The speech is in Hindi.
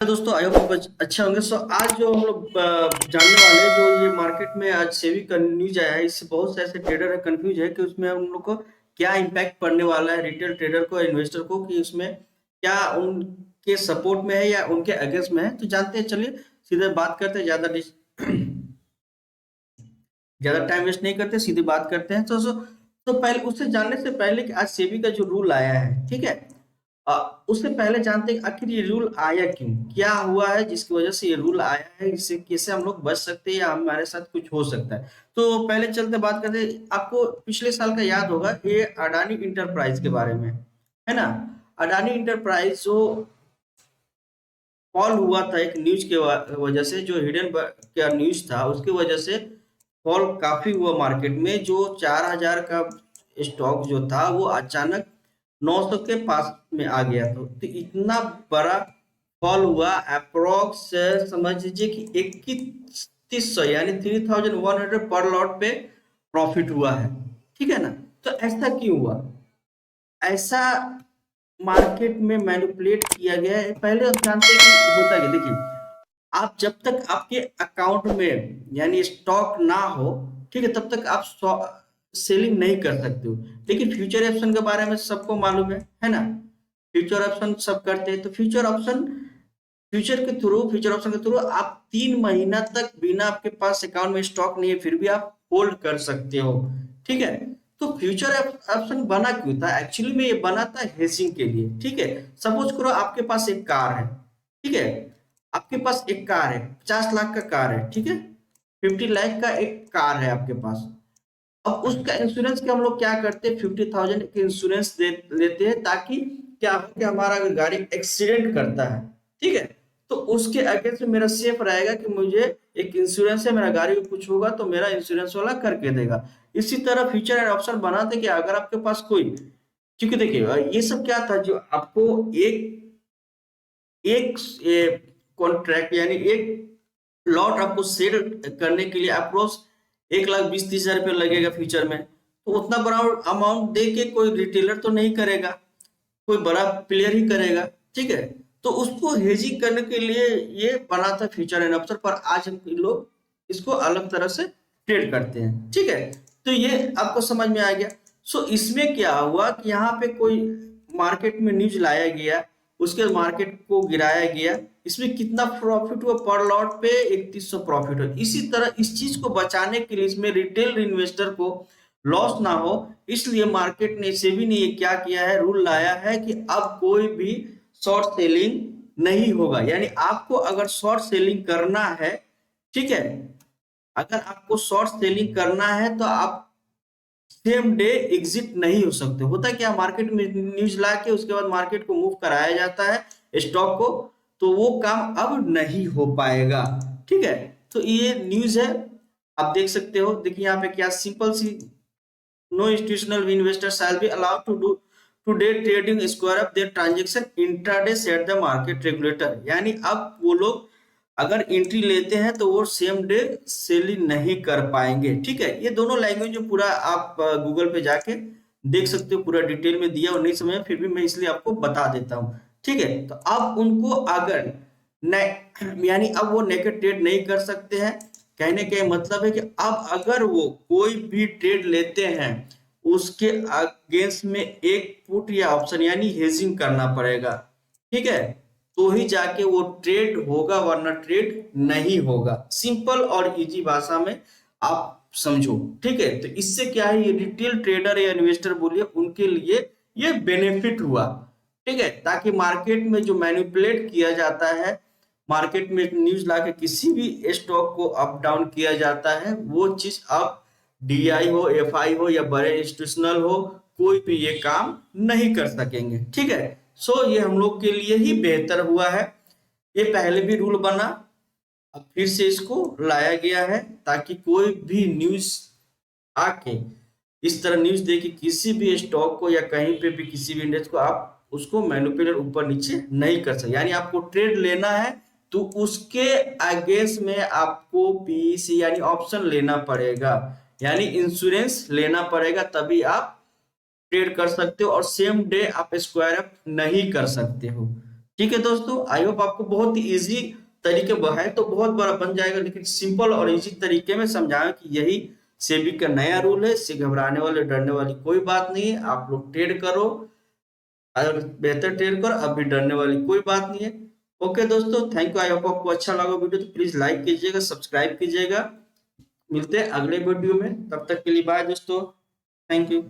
दोस्तों आई होप अच्छे होंगे। सो आज जो हम लोग जानने वाले हैं, जो ये मार्केट में आज सेबी का न्यूज आया है, इससे बहुत से ऐसे ट्रेडर है कंफ्यूज है कि उसमें हम लोग को क्या इम्पैक्ट पड़ने वाला है, रिटेल ट्रेडर को, इन्वेस्टर को, कि उसमें क्या उनके सपोर्ट में है या उनके अगेंस्ट में है। तो जानते हैं, चलिए सीधे बात करते हैं, ज्यादा टाइम वेस्ट नहीं करते, सीधी बात करते हैं। तो पहले उससे जानने से पहले कि आज सेबी का जो रूल आया है, ठीक है, उससे पहले जानते हैं कि आखिर ये रूल आया क्यों, क्या हुआ है जिसकी वजह से ये रूल आया है, इससे कैसे हम लोग बच सकते हैं या हमारे साथ कुछ हो सकता है। तो पहले चलते बात करते हैं। आपको पिछले साल का याद होगा, ये अडानी इंटरप्राइज के बारे में है ना। अडानी इंटरप्राइज जो फॉल हुआ था एक न्यूज के वजह से, जो हिडन का न्यूज था उसकी वजह से फॉल काफी हुआ मार्केट में। जो 4,000 का स्टॉक जो था वो अचानक 900 के पास में आ गया था। तो इतना बड़ा फॉल हुआ, अप्रोक्स समझ लीजिए कि 2100 यानी 3,100 पर लॉट पे प्रॉफिट हुआ है, ठीक है ना। तो ऐसा क्यों हुआ? ऐसा मार्केट में मैनिपुलेट किया गया है। पहले हम जानते हैं कि होता है, देखिए, आप जब तक आपके अकाउंट में यानी स्टॉक ना हो, ठीक है, तब तक आप सेलिंग नहीं कर सकते हो। लेकिन फ्यूचर ऑप्शन के बारे में सबको मालूम है ना। फ्यूचर ऑप्शन सब करते हैं। तो फ्यूचर ऑप्शन के थ्रू आप 3 महीना तक बिना आपके पास अकाउंट में स्टॉक नहीं है फिर भी आप होल्ड कर सकते हो, ठीक है। तो फ्यूचर ऑप्शन बना क्यों था? एक्चुअली में ये बना था हेजिंग के लिए, ठीक है। सपोज करो आपके पास एक कार है, ठीक है, आपके पास एक कार है, 50 लाख का कार है, ठीक है, 50 लाख का एक कार है आपके पास। अब उसका इंश्योरेंस के हम लोग क्या करते हैं, 50,000 के इंश्योरेंस लेते हैं, ताकि क्या हो कि हमारा अगर गाड़ी एक्सीडेंट करता है, ठीक है, तो उसके अगेंस्ट में मेरा सेफ रहेगा कि मुझे एक इंश्योरेंस है, मेरा गाड़ी को कुछ होगा तो मेरा इंश्योरेंस वाला करके देगा। इसी तरह फ्यूचर एंड ऑप्शन बनाते कि अगर आपके पास कोई, क्योंकि देखिए ये सब क्या था, जो आपको एक एक कॉन्ट्रैक्ट यानी एक लॉट आपको सेल करने के लिए अप्रोक्स 1,20,30,000 रुपये लगेगा फ्यूचर में। तो उतना बड़ा अमाउंट दे के कोई रिटेलर तो नहीं करेगा, कोई बड़ा प्लेयर ही करेगा, ठीक है। तो उसको हेजिंग करने के लिए ये बना था फ्यूचर एंड ऑप्शन, पर आज हम लोग इसको अलग तरह से ट्रेड करते हैं, ठीक है। तो ये आपको समझ में आ गया। सो इसमें क्या हुआ कि यहाँ पे कोई मार्केट में न्यूज लाया गया, उसके मार्केट को गिराया गया। इसमें कितना प्रॉफिट हुआ? पर लॉट पे 3100 प्रॉफिट हुआ। इसी तरह इस चीज को बचाने के लिए, इसमें रिटेल इन्वेस्टर को लॉस ना हो, इसलिए मार्केट ने, सेबी ने ये क्या किया है, रूल लाया है कि अब कोई भी शॉर्ट सेलिंग नहीं होगा। यानी आपको अगर शॉर्ट सेलिंग करना है, ठीक है, अगर आपको शॉर्ट सेलिंग करना है तो आप सेम डे एग्जिट नहीं हो सकते। होता क्या, मार्केट में न्यूज ला के उसके बाद मार्केट को मूव कराया जाता है स्टॉक को, तो वो काम अब नहीं हो पाएगा, ठीक है। तो ये न्यूज है, आप देख सकते हो। देखिए यहाँ पे क्या सिंपल सी, no institutional investor shall be allowed to do today trading square up their transaction intraday set the market regulator. यानी अब वो लोग अगर एंट्री लेते हैं तो वो सेम डे सेलिंग नहीं कर पाएंगे, ठीक है। ये दोनों लैंग्वेज जो पूरा आप गूगल पे जाके देख सकते हो, पूरा डिटेल में दिया, और नहीं समझ फिर भी मैं इसलिए आपको बता देता हूँ, ठीक है। तो अब उनको अगर यानी अब वो नेकेड ट्रेड नहीं कर सकते हैं। कहने का मतलब है कि अब अगर वो कोई भी ट्रेड लेते हैं, उसके अगेंस्ट में एक पुट या ऑप्शन यानी हेजिंग करना पड़ेगा, ठीक है, तो ही जाके वो ट्रेड होगा, वरना ट्रेड नहीं होगा। सिंपल और इजी भाषा में आप समझो, ठीक है। तो इससे क्या है, ये रिटेल ट्रेडर या इन्वेस्टर बोलिए, उनके लिए ये बेनिफिट हुआ, ठीक है। ताकि मार्केट में जो मैनिपुलेट किया जाता है, मार्केट में न्यूज लाके किसी भी स्टॉक को अप डाउन किया जाता है, वो चीज अब डीआई हो, एफआई हो या बड़े इंस्टीट्यूशनल हो, कोई भी ये काम नहीं कर सकेंगे, ठीक है। सो ये हम लोग के लिए ही बेहतर हुआ है। ये पहले भी रूल बना, अब फिर से इसको लाया गया है, ताकि कोई भी न्यूज आके इस तरह न्यूज दे कि किसी भी स्टॉक को या कहीं पे भी किसी भी इंडेक्स को आप उसको मैनिपुलेट ऊपर नीचे नहीं कर सकते। यानी आपको ट्रेड लेना है तो उसके अगेंस्ट में आपको पीईसी यानी ऑप्शन लेना पड़ेगा, यानी इंश्योरेंस लेना पड़ेगा, तभी आप ट्रेड कर सकते हो, और सेम डे आप स्क्वायर अप नहीं कर सकते हो, ठीक है दोस्तों, आई होप आपको बहुत ही इजी तरीके है तो बहुत बड़ा बन जाएगा, लेकिन सिंपल और इजी तरीके में समझाया कि यही सेबी का नया रूल है। इससे घबराने वाले डरने वाली कोई बात नहीं है। आप लोग ट्रेड करो, अगर बेहतर ट्रेड करो, अभी डरने वाली कोई बात नहीं है। ओके दोस्तों, थैंक यू। आई होप आपको अच्छा लगा वीडियो, तो प्लीज लाइक कीजिएगा, सब्सक्राइब कीजिएगा। मिलते हैं अगले वीडियो में, तब तक के लिए बाय दोस्तों, थैंक यू।